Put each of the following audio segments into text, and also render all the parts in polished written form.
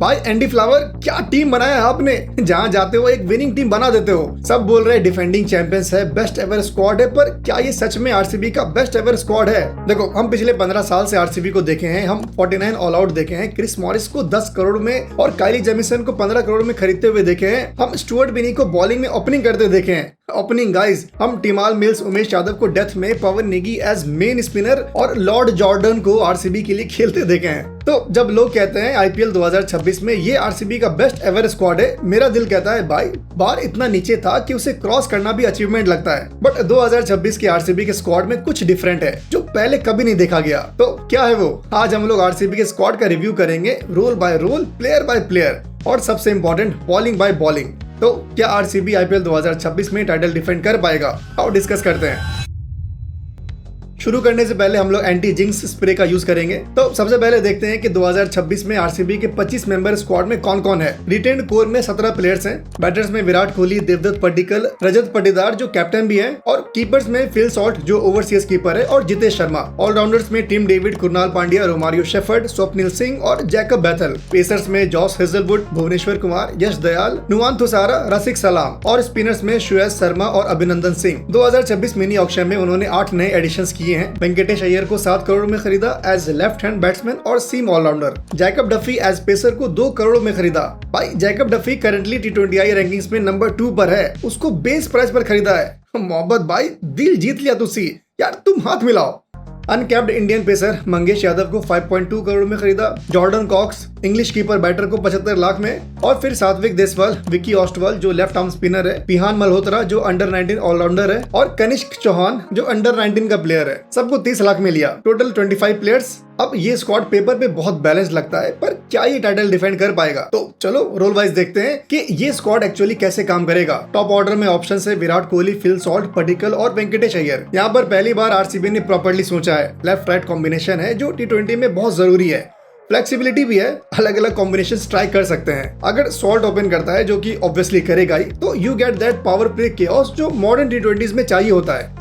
भाई Andy flower, क्या team बनाया है आपने। जहाँ जाते हो एक विनिंग टीम बना देते हो। सब बोल रहे हैं डिफेंडिंग चैंपियंस है, बेस्ट एवर स्क्वाड है, पर क्या ये सच में आरसीबी का बेस्ट एवर स्क्वाड है? देखो, हम पिछले 15 साल से आरसीबी को देखे हैं, हम 49 ऑल आउट देखे हैं, क्रिस मॉरिस को 10 करोड़ में और काइली जेमिसन को 15 करोड़ में खरीदते हुए देखे हैं, हम स्टुअर्ट बिनी को बॉलिंग में ओपनिंग करते देखे हैं। ओपनिंग गाइस, हम टिमाल मिल्स, उमेश यादव को डेथ में, पवन नेगी एज मेन स्पिनर और लॉर्ड जॉर्डन को आरसीबी के लिए खेलते देखे हैं। तो जब लोग कहते हैं आईपीएल 2026 में ये आरसीबी का बेस्ट एवर स्क्वाड है, मेरा दिल कहता है भाई बार इतना नीचे था कि उसे क्रॉस करना भी अचीवमेंट लगता है। बट 2026 के आरसीबी के स्क्वाड में कुछ डिफरेंट है जो पहले कभी नहीं देखा गया। तो क्या है वो? आज हम लोग आरसीबी के स्क्वाड का रिव्यू करेंगे, role by role, player by player और सबसे इंपॉर्टेंट बॉलिंग बाय बॉलिंग। तो क्या आरसीबी आईपीएल 2026 में टाइटल डिफेंड कर पाएगा? आओ डिस्कस करते हैं। शुरू करने से पहले हम लोग एंटी जिंक्स स्प्रे का यूज करेंगे। तो सबसे पहले देखते हैं कि 2026 में आरसीबी के 25 मेंबर स्क्वाड में कौन कौन है। रिटेन्ड कोर में 17 प्लेयर्स हैं। बैटर्स में विराट कोहली, देवदत्त पड्डीकल, रजत पाटीदार जो कैप्टन भी है, और कीपर्स में फिल सॉल्ट जो ओवरसीज कीपर है, और जितेश शर्मा। ऑलराउंडर्स में Tim David, Krunal Pandya, Romario Shepherd, Swapnil Singh और जैकब बैथल। पेसर्स में जॉस हेजलवुड, भुवनेश्वर कुमार, यश दयाल, नुवान थुसारा, रसिक सलाम, और स्पिनर्स में श्रेयस शर्मा और अभिनंदन सिंह। 2026 मिनी ऑक्शन में उन्होंने 8 नए एडिशंस किए हैं। वेंकटेश अय्यर को 7 करोड़ में खरीदा एज लेफ्ट हैंड बैट्समैन और seam allrounder. Jacob Duffy as pacer को 2 करोड़ में खरीदा। भाई Jacob Duffy currently T20I rankings में नंबर 2 पर है, उसको बेस प्राइस पर खरीदा है। मोहब्बत भाई, दिल जीत लिया तुसी यार, तुम हाथ मिलाओ। Uncapped Indian pacer Mangesh Yadav को 5.2 करोड़ में खरीदा। Jordan Cox English keeper batter को 75 लाख में, और फिर सात्विक देसवाल, विकी ऑस्टवाल जो लेफ्ट आर्म स्पिनर है, पिहान मल्होत्रा जो अंडर 19 ऑलराउंडर है, और कनिष्क चौहान जो अंडर 19 का प्लेयर है। सबको 30 लाख में लिया। Total 25 players. अब ये स्क्वाड पेपर पे बहुत बैलेंस लगता है, पर क्या ये टाइटल डिफेंड कर पाएगा? तो चलो रोल वाइज देखते हैं कि ये स्क्वाड एक्चुअली कैसे काम करेगा। टॉप ऑर्डर में ऑप्शन है विराट कोहली, फिल सॉल्ट, पड्डीकल और वेंकटेश अय्यर। यहाँ पर पहली बार आरसीबी ने प्रॉपर्ली सोचा है। लेफ्ट राइट कॉम्बिनेशन है जो T20 में बहुत जरूरी है। फ्लेक्सिबिलिटी भी है, अलग अलग कॉम्बिनेशन ट्राई कर सकते हैं। अगर सॉल्ट ओपन करता है, जो कि ऑब्वियसली करेगा ही, तो you get that power play chaos जो मॉडर्न T20s में चाहिए होता है।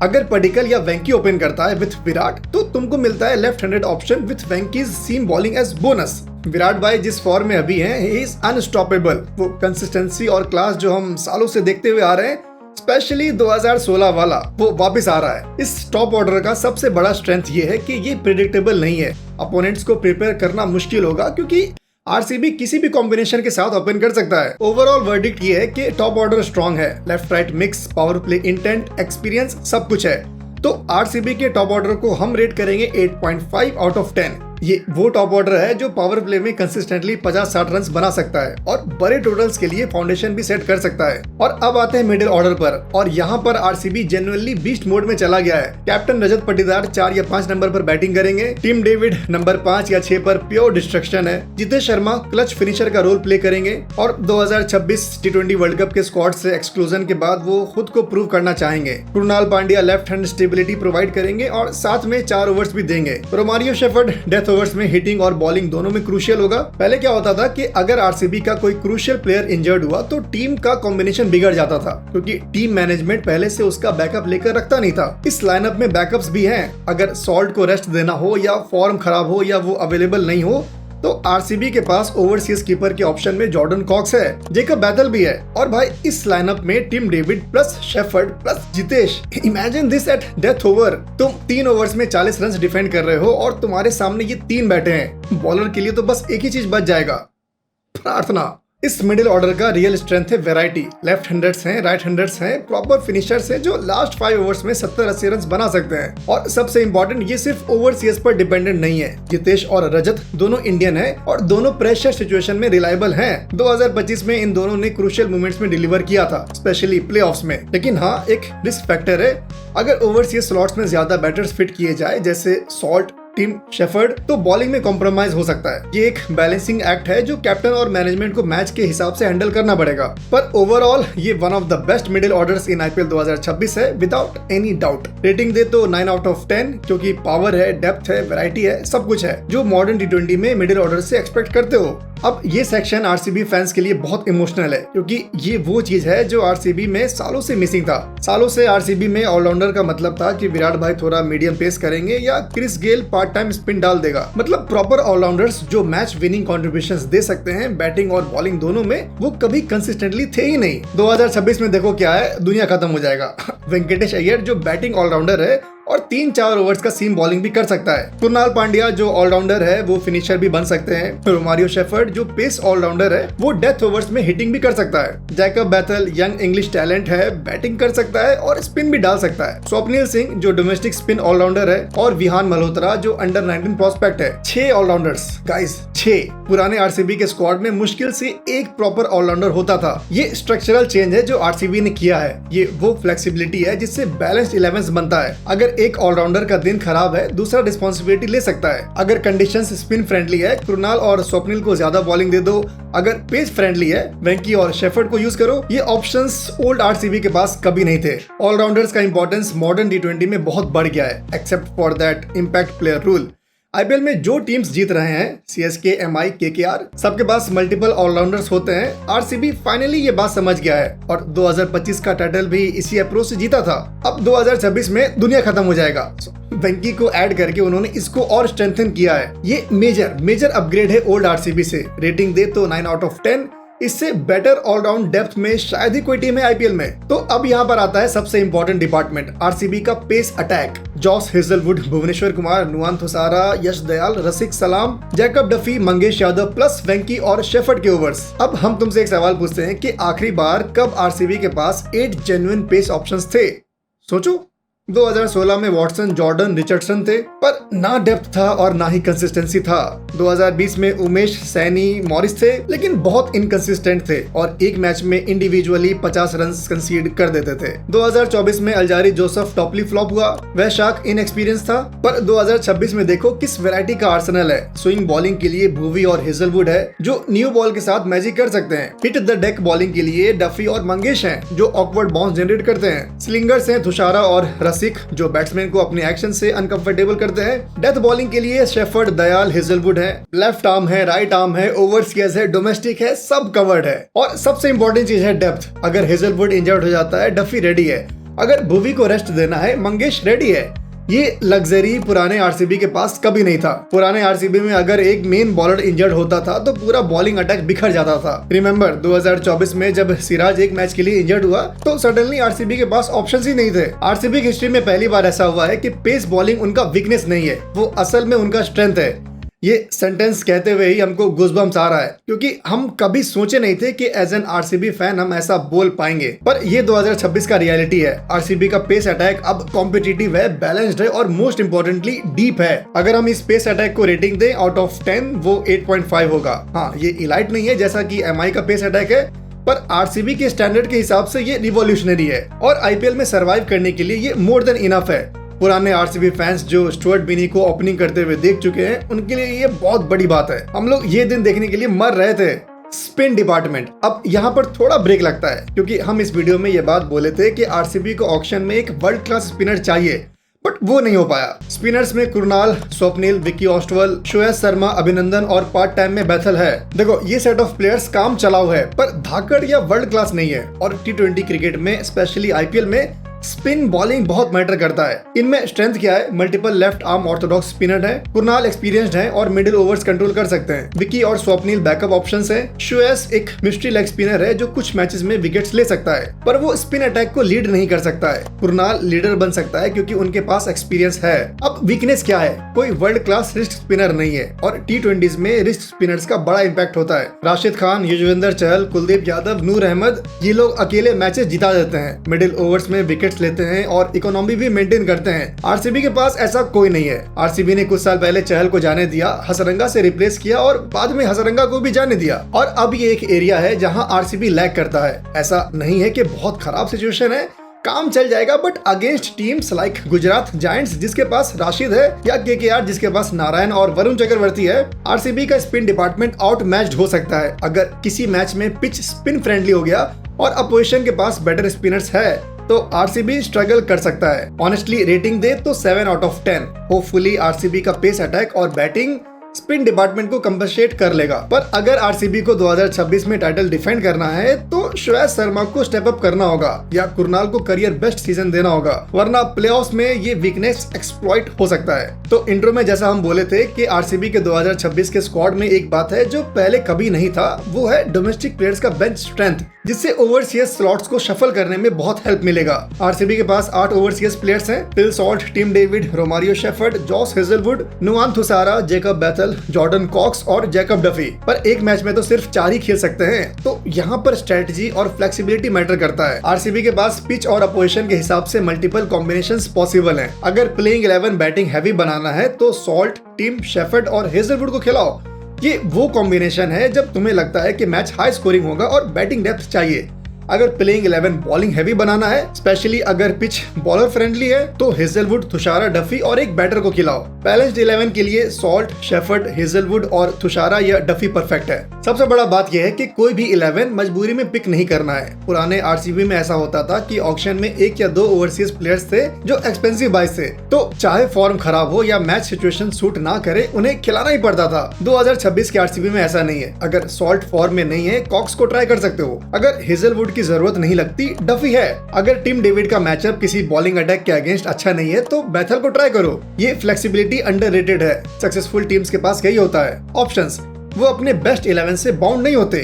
अगर पड्डीकल या वेंकी ओपन करता है विथ विराट, तो तुमको मिलता है लेफ्ट हैंडेड ऑप्शन विथ वेंकीज seam bowling as bonus. Virat भाई जिस फॉर्म में अभी हैं, ही इज अनस्टॉपेबल। वो कंसिस्टेंसी और क्लास जो हम सालों से देखते हुए आ रहे हैं, स्पेशली 2016 वाला, वो वापस आ रहा है। इस टॉप ऑर्डर का सबसे बड़ा स्ट्रेंथ ये है कि ये प्रेडिक्टेबल नहीं है। अपोनेंट्स को प्रिपेयर करना मुश्किल होगा, क्योंकि आरसीबी किसी भी कॉम्बिनेशन के साथ ओपन कर सकता है। ओवरऑल वर्डिक्ट ये है कि टॉप ऑर्डर स्ट्रॉन्ग है। Left right mix, power play intent, experience सब कुछ है। तो आरसीबी के टॉप ऑर्डर को हम रेट करेंगे 8.5 आउट ऑफ 10। ये वो टॉप ऑर्डर है जो पावर प्ले में कंसिस्टेंटली 50-60 रन बना सकता है और बड़े टोटल्स के लिए फाउंडेशन भी सेट कर सकता है। और अब आते हैं मिडिल ऑर्डर पर, और यहाँ पर आरसीबी जेन्युइनली बीस्ट मोड में चला गया है। कैप्टन रजत पाटीदार 4 या 5 नंबर पर बैटिंग करेंगे। टिम डेविड नंबर 5 या 6 पर प्योर डिस्ट्रक्शन है। जितेश शर्मा क्लच फिनिशर का रोल प्ले करेंगे, और 2026 T20 वर्ल्ड कप के स्क्वाड से एक्सक्लूजन के बाद वो खुद को प्रूव करना चाहेंगे। Kunal Pandya left hand stability provide करेंगे और साथ में 4 ओवर्स भी देंगे। रोमारियो शेफर्ड डेथ ओवर्स में हिटिंग और बॉलिंग दोनों में क्रूशियल होगा। पहले क्या होता था कि अगर आरसीबी का कोई क्रूशियल प्लेयर इंजर्ड हुआ तो टीम का कॉम्बिनेशन बिगड़ जाता था, क्योंकि टीम मैनेजमेंट पहले से उसका बैकअप लेकर रखता नहीं था। इस लाइनअप में बैकअप्स भी हैं। अगर सॉल्ट को रेस्ट देना हो, या फॉर्म खराब हो, या वो अवेलेबल नहीं हो, तो आरसीबी के पास ओवरसीज कीपर के ऑप्शन में जॉर्डन कॉक्स है, जेकब बैथल भी है, और भाई इस लाइनअप में Tim David plus Shepherd plus Jitesh. Imagine this at death over. तुम 3 ओवर्स में 40 रन डिफेंड कर रहे हो और तुम्हारे सामने ये 3 बैठे हैं। बॉलर के लिए तो बस एक ही चीज बच जाएगा, प्रार्थना। इस मिडिल ऑर्डर का रियल स्ट्रेंथ है वैरायटी। लेफ्ट हैंडर्स हैं, राइट हैंडर्स हैं, प्रॉपर फिनिशर्स हैं जो लास्ट 5 ओवर्स में 70-80 रन बना सकते हैं। और सबसे इंपॉर्टेंट, ये सिर्फ ओवरसीज पर डिपेंडेंट नहीं है। जितेश और रजत दोनों इंडियन हैं और दोनों प्रेशर सिचुएशन में रिलायबल हैं। 2025 में इन दोनों ने क्रूशियल मोमेंट्स में डिलीवर किया था, स्पेशली प्लेऑफ्स में। लेकिन हाँ, एक रिस्क फैक्टर है। अगर ओवरसीज स्लॉट्स में ज्यादा बैटर्स फिट किए जाए, जैसे सॉल्ट, टीम शेफर्ड, तो बॉलिंग में कॉम्प्रोमाइज हो सकता है। ये एक बैलेंसिंग एक्ट है जो कैप्टन और मैनेजमेंट को मैच के हिसाब से हैंडल करना पड़ेगा। पर ओवरऑल ये one of the best middle orders in IPL 2026 है, विदाउट एनी डाउट। रेटिंग दे तो 9 आउट ऑफ 10, क्योंकि पावर है, डेप्थ है, वैरायटी है, सब कुछ है जो मॉडर्न T20 में मिडिल ऑर्डर से एक्सपेक्ट करते हो। अब ये सेक्शन आरसीबी फैंस के लिए बहुत इमोशनल है, क्योंकि ये वो चीज है जो आरसीबी में सालों से मिसिंग था। सालों से आरसीबी में ऑलराउंडर का मतलब था कि विराट भाई थोड़ा मीडियम पेस करेंगे या Chris Gayle part time spin डाल देगा। मतलब प्रॉपर ऑलराउंडर्स जो मैच विनिंग कॉन्ट्रीब्यूशंस दे सकते हैं बैटिंग और बॉलिंग दोनों में, वो कभी कंसिस्टेंटली थे ही नहीं। 2026 में देखो क्या है, दुनिया खत्म हो जाएगा। वेंकटेश अय्यर जो बैटिंग ऑलराउंडर है और 3-4 ओवर्स का सीम बॉलिंग भी कर सकता है। कुणाल पांड्या जो ऑलराउंडर है वो फिनिशर भी बन सकते हैं। रोमारियो शेफर्ड जो पेस ऑलराउंडर है वो डेथ ओवर्स में हिटिंग भी कर सकता है। Jacob Bethel young English talent है, बैटिंग कर सकता है और स्पिन भी डाल सकता है। स्वप्निल सिंह जो डोमेस्टिक स्पिन ऑलराउंडर है और विहान मल्होत्रा जो अंडर 19 प्रोस्पेक्ट है। 6 ऑलराउंडर्स गाइस, 6। पुराने आरसीबी के स्क्वाड में मुश्किल से एक प्रॉपर ऑलराउंडर होता था। ये स्ट्रक्चरल चेंज है जो आरसीबी ने किया है। ये वो फ्लेक्सिबिलिटी है जिससे बैलेंस्ड 11 बनता है। अगर एक ऑलराउंडर का दिन खराब है, दूसरा रिस्पॉन्सिबिलिटी ले सकता है। अगर कंडीशंस स्पिन फ्रेंडली है, कुणाल और स्वप्निल को ज्यादा बॉलिंग दे दो। अगर पेस फ्रेंडली है, वेंकी और शेफर्ड को यूज करो। ये ऑप्शंस ओल्ड आरसीबी के पास कभी नहीं थे। ऑलराउंडर्स का इंपॉर्टेंस मॉडर्न टी20 में बहुत बढ़ गया है, except for that impact player rule. IPL में जो टीम्स जीत रहे हैं, सीएसके, एमआई, केकेआर, सबके पास मल्टीपल ऑलराउंडर्स होते हैं। आरसीबी फाइनली ये बात समझ गया है और 2025 का टाइटल भी इसी अप्रोच से जीता था। अब 2026 में दुनिया खत्म हो जाएगा। वेंकी को ऐड करके उन्होंने इसको और स्ट्रेंथन किया है। ये मेजर अपग्रेड है ओल्ड आरसीबी से। रेटिंग दे तो 9 आउट ऑफ 10। इससे बेटर ऑलराउंड डेप्थ में शायद ही कोई टीम है आईपीएल में। तो अब यहाँ पर आता है सबसे इंपॉर्टेंट डिपार्टमेंट, आरसीबी का pace attack. Josh Hazlewood, Bhuvneshwar Kumar, Nuwan Thushara, Yash Dayal, Rasikh Salam, Jacob Duffy, Mangesh Yadav plus Venky और शेफर्ड के ओवर्स। अब हम तुमसे एक सवाल पूछते हैं कि आखिरी बार कब आरसीबी के पास 8 जेन्युइन पेस ऑप्शंस थे? सोचो। 2016 में वॉटसन, जॉर्डन, रिचर्डसन थे, पर ना डेप्थ था और ना ही कंसिस्टेंसी था। 2020 में उमेश, सैनी, मॉरिस थे, लेकिन बहुत इनकंसिस्टेंट थे और एक मैच में इंडिविजुअली 50 रन कंसीड कर देते थे। 2024 में अल्जारी जोसेफ टॉपली फ्लॉप हुआ, वह शाक इनएक्सपीरियंस था। पर 2026 में देखो किस वैरायटी का आर्सेनल है। स्विंग बॉलिंग के लिए भुवी और हेजलवुड है जो न्यू बॉल के साथ मैजिक कर सकते हैं। हिट द डेक बॉलिंग के लिए डफी और मंगेश हैं जो ऑकवर्ड बाउंस जनरेट करते हैं। स्लिंगर्स हैं थुषारा और जो बैट्समैन को अपने एक्शन से अनकंफर्टेबल करते हैं। डेथ बॉलिंग के लिए शेफर्ड, दयाल, हेजलवुड है। लेफ्ट आर्म है, राइट आर्म है, ओवरस्कियर्स है, डोमेस्टिक है, सब कवर्ड है। और सबसे इंपॉर्टेंट चीज है डेप्थ। अगर हेजलवुड इंजर्ड हो जाता है, डफी रेडी है। अगर भुवी को रेस्ट देना है, मंगेश रेडी है। ये लग्जरी पुराने आरसीबी के पास कभी नहीं था। पुराने आरसीबी में अगर एक मेन बॉलर इंजर्ड होता था तो पूरा बॉलिंग अटैक बिखर जाता था। रिमेंबर 2024 में जब सिराज एक मैच के लिए इंजर्ड हुआ तो सडनली आरसीबी के पास ऑप्शंस ही नहीं थे। आरसीबी की हिस्ट्री में पहली बार ऐसा हुआ है कि पेस बॉलिंग उनका वीकनेस नहीं है, वो असल में उनका स्ट्रेंथ है। ये सेंटेंस कहते हुए ही हमको गूज़बम्स आ रहा है, क्योंकि हम कभी सोचे नहीं थे कि एज एन आरसीबी फैन हम ऐसा बोल पाएंगे। पर ये 2026 का रियलिटी है। आरसीबी का पेस अटैक अब कॉम्पिटिटिव है, बैलेंस्ड है और मोस्ट इम्पोर्टेंटली डीप है। अगर हम इस पेस अटैक को रेटिंग दें आउट ऑफ 10, वो 8.5 होगा। हाँ, ये इलाइट नहीं है जैसा कि एमआई का पेस अटैक है, पर आरसीबी के स्टैंडर्ड के हिसाब से ये रिवॉल्यूशनरी है और आईपीएल में सर्वाइव करने के लिए ये मोर देन इनफ है। पुराने आरसीबी फैंस जो स्टुअर्ट बिनी को ओपनिंग करते हुए देख चुके हैं, उनके लिए ये बहुत बड़ी बात है। हम लोग ये दिन देखने के लिए मर रहे थे। स्पिन डिपार्टमेंट, अब यहाँ पर थोड़ा ब्रेक लगता है, क्योंकि हम इस वीडियो में ये बात बोले थे कि आरसीबी को ऑक्शन में एक वर्ल्ड क्लास स्पिनर चाहिए, बट वो नहीं हो पाया। स्पिनर्स में कुणाल, स्वप्निल, विकी ऑस्टवल, श्रेयस शर्मा, अभिनंदन और पार्ट टाइम में बैथल है। देखो ये सेट ऑफ प्लेयर्स काम चलाऊ है, पर धाकड़ या वर्ल्ड क्लास नहीं है। और टी20 क्रिकेट में, स्पेशली आईपीएल में, स्पिन बॉलिंग बहुत मैटर करता है। इनमें स्ट्रेंथ क्या है? Multiple left arm Orthodox spinner है। कुणाल एक्सपीरियंस्ड है और मिडिल ओवर्स कंट्रोल कर सकते हैं। विकी और स्वप्निल बैकअप ऑप्शंस हैं। श्रेयस एक मिस्ट्री लेग स्पिनर है जो कुछ मैचेस में विकेट्स ले सकता है, पर वो स्पिन अटैक को लीड नहीं कर सकता है। कुणाल लीडर बन सकता है क्योंकि उनके पास एक्सपीरियंस है। अब वीकनेस क्या है? कोई वर्ल्ड क्लास रिस्ट स्पिनर नहीं है और टी20 में रिस्ट स्पिनर्स का बड़ा इंपैक्ट होता है। राशिद खान, युजवेंद्र चहल, कुलदीप यादव, नूर अहमद, ये लोग अकेले मैचेस जिता देते हैं, मिडिल ओवर्स में विकेट्स लेते हैं और इकोनॉमी भी मेंटेन करते हैं। आरसीबी के पास ऐसा कोई नहीं है। आरसीबी ने कुछ साल पहले चहल को जाने दिया, हसरंगा से रिप्लेस किया और बाद में हसरंगा को भी जाने दिया। और अब ये एक एरिया है जहां आरसीबी लैग करता है। ऐसा नहीं है कि बहुत खराब सिचुएशन है, काम चल जाएगा, but against teams like Gujarat giants जिसके पास राशिद है या केकेआर जिसके पास नारायण और वरुण चक्रवर्ती है, आरसीबी का स्पिन डिपार्टमेंट आउट मैच्ड हो सकता है। अगर किसी मैच में पिच स्पिन फ्रेंडली हो गया और अपोजिशन के पास बेटर स्पिनर्स है तो आरसीबी स्ट्रगल कर सकता है। ऑनेस्टली रेटिंग दे तो 7 आउट ऑफ 10। होपफुली आरसीबी का पेस अटैक और बैटिंग स्पिन डिपार्टमेंट को कंपनसेट कर लेगा। पर अगर आरसीबी को 2026 में टाइटल डिफेंड करना है तो श्रेयस शर्मा को स्टेप अप करना होगा या कुरनाल को करियर बेस्ट सीजन देना होगा, वरना प्लेऑफ्स में ये वीकनेस एक्सप्लॉइट हो सकता है। तो इंट्रो में जैसा हम बोले थे कि आरसीबी के 2026 के स्क्वाड में एक बात है जो पहले कभी नहीं था, वो है डोमेस्टिक प्लेयर्स का बेंच स्ट्रेंथ, जिससे ओवरसीज स्लॉट्स को शफल करने में बहुत हेल्प मिलेगा। आरसीबी के पास 8 ओवरसीज प्लेयर्स हैं, Phil Salt, Tim David, Romario Shepherd, Josh Hazlewood, Nuwan Thushara, Jacob Bethell, Jordan Cox और जैकब डफी। पर एक मैच में तो सिर्फ 4 ही खेल सकते हैं, तो यहाँ पर स्ट्रेटजी और फ्लेक्सिबिलिटी मैटर करता है। आरसीबी के पास पिच और अपोजिशन के हिसाब से मल्टीपल कॉम्बिनेशंस पॉसिबल हैं। अगर प्लेइंग 11 बैटिंग हैवी बनाना है तो सॉल्ट, टिम, शेफर्ड और हेजलवुड को खिलाओ। ये वो कॉम्बिनेशन है जब तुम्हें लगता है कि मैच हाई स्कोरिंग होगा और बैटिंग डेप्थ चाहिए। अगर प्लेइंग 11 बॉलिंग हैवी बनाना है, स्पेशली अगर पिच बॉलर फ्रेंडली है, तो हेजलवुड, थुशारा, डफी और एक बैटर को खिलाओ। बैलेंस्ड 11 के लिए सॉल्ट, शेफर्ड, हेजलवुड और थुशारा या डफी परफेक्ट है। सबसे बड़ा बात यह है कि कोई भी 11 मजबूरी में पिक नहीं करना है। पुराने आरसीबी में ऐसा होता था कि ऑक्शन में 1 या 2 ओवरसीज प्लेयर्स थे जो एक्सपेंसिव बाइस थे, तो चाहे फॉर्म खराब हो या मैच सिचुएशन सूट ना करे, उन्हें खिलाना ही पड़ता था। 2026 के आरसीबी में ऐसा नहीं है। अगर सॉल्ट फॉर्म में नहीं है, कॉक्स को ट्राई कर सकते हो। अगर हेजलवुड की जरूरत नहीं लगती, डफी है। अगर टिम डेविड का मैचअप किसी बॉलिंग अटैक के अगेंस्ट अच्छा नहीं है तो बैथल को ट्राई करो। ये फ्लेक्सिबिलिटी अंडररेटेड है। सक्सेसफुल टीम्स के पास यही होता है, ऑप्शंस। वो अपने बेस्ट 11 से बाउंड नहीं होते,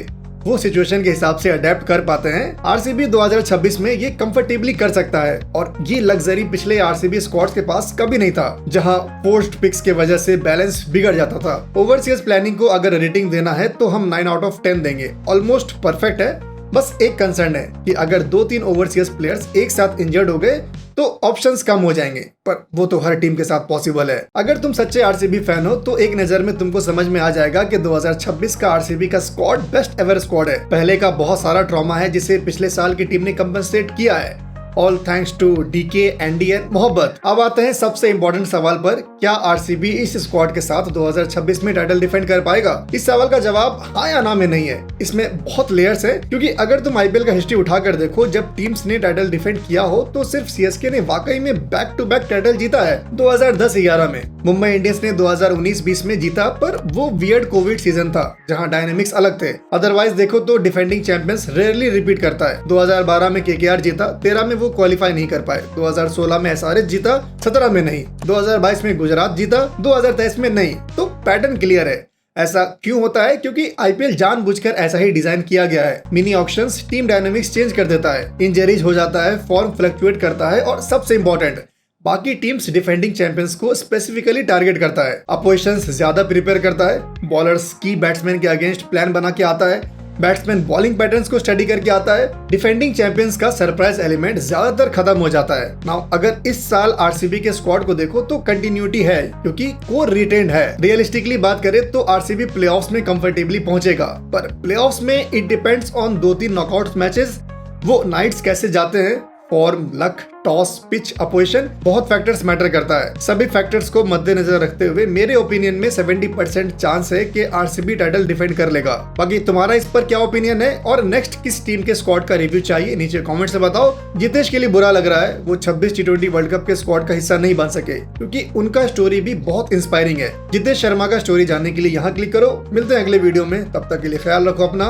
वो सिचुएशन के हिसाब से अडेप्ट कर पाते हैं। आरसीबी 2026 में ये कंफर्टेबली कर सकता है और ये लग्जरी पिछले आरसीबी स्क्वाड्स के पास कभी नहीं था, जहां पोस्ट पिक्स के वजह से बैलेंस बिगड़ जाता था। ओवरसीज प्लानिंग को अगर रेटिंग देना है तो हम 9 आउट ऑफ 10 देंगे। ऑलमोस्ट परफेक्ट है। बस एक कंसर्न है कि अगर 2-3 ओवरसीज प्लेयर्स एक साथ इंजर्ड हो गए तो ऑप्शंस कम हो जाएंगे, पर वो तो हर टीम के साथ पॉसिबल है। अगर तुम सच्चे आरसीबी फैन हो तो एक नजर में तुमको समझ में आ जाएगा कि 2026 का आरसीबी का स्क्वाड बेस्ट एवर स्क्वाड है। पहले का बहुत सारा ट्रॉमा है जिसे पिछले साल की टीम ने कंपनसेट किया है। All thanks to DK, Andy and Mo Bobat. अब आते हैं सबसे इम्पोर्टेंट सवाल पर, क्या आरसीबी इस स्क्वाड के साथ 2026 में टाइटल डिफेंड कर पाएगा? इस सवाल का जवाब हाँ या ना में नहीं है। इसमें बहुत लेयर्स है, क्योंकि अगर तुम आईपीएल का हिस्ट्री उठाकर देखो, जब टीम्स ने टाइटल डिफेंड किया हो तो सिर्फ सीएसके ने वाकई में बैक टू बैक टाइटल जीता है। 2010-11 में मुंबई इंडियंस ने 2019-20 में जीता, पर वो वियर्ड कोविड सीजन था जहां डायनेमिक्स अलग थे। अदरवाइज देखो तो डिफेंडिंग चैंपियंस रेयरली रिपीट करता है। 2012 में केकेआर जीता, 13 में वो क्वालिफाई नहीं कर पाए। 2016 में एसआरएच जीता, 17 में नहीं। 2022 में गुजरात जीता, 2023 में नहीं। तो पैटर्न क्लियर है। ऐसा क्यों होता है? क्योंकि आईपीएल जानबूझकर ऐसा ही डिजाइन किया गया है। Mini auctions team dynamics change कर देता है, इंजरीज हो जाता है, फॉर्म फ्लक्चुएट करता है और सबसे इंपॉर्टेंट, बाकी टीम्स डिफेंडिंग चैंपियंस को स्पेसिफिकली टारगेट करता है। अपोजिशंस ज्यादा प्रिपेयर करता है, बॉलर्स की बैट्समैन के अगेंस्ट प्लान बना के आता है, बैट्समैन बॉलिंग पैटर्न्स को स्टडी करके आता है। डिफेंडिंग चैंपियंस का सरप्राइज एलिमेंट ज्यादातर खत्म हो जाता है। नाउ अगर इस साल आरसीबी के स्क्वाड को देखो तो कंटिन्यूटी है, क्योंकि कोर रिटेन्ड है। रियलिस्टिकली बात करें तो आरसीबी प्लेऑफ्स में कंफर्टेबली पहुंचेगा, पर प्लेऑफ्स में it depends on 2-3 knockout matches. वो नाइट्स कैसे जाते हैं, form, luck, toss, pitch, opposition, बहुत फैक्टर्स मैटर करता है। सभी फैक्टर्स को मद्देनजर रखते हुए मेरे ओपिनियन में 70% चांस है कि आरसीबी टाइटल डिफेंड कर लेगा। बाकी तुम्हारा इस पर क्या ओपिनियन है और नेक्स्ट किस टीम के स्क्वाड का रिव्यू चाहिए, नीचे कमेंट से बताओ। जितेश के लिए बुरा लग रहा है, वो 26 T20 वर्ल्ड कप के स्क्वाड का हिस्सा नहीं बन सके, क्योंकि उनका स्टोरी भी बहुत इंस्पायरिंग है। जितेश शर्मा का स्टोरी जानने के लिए यहाँ क्लिक करो। मिलते हैं अगले वीडियो में, तब तक के लिए ख्याल रखो अपना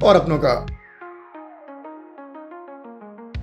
और अपनों का।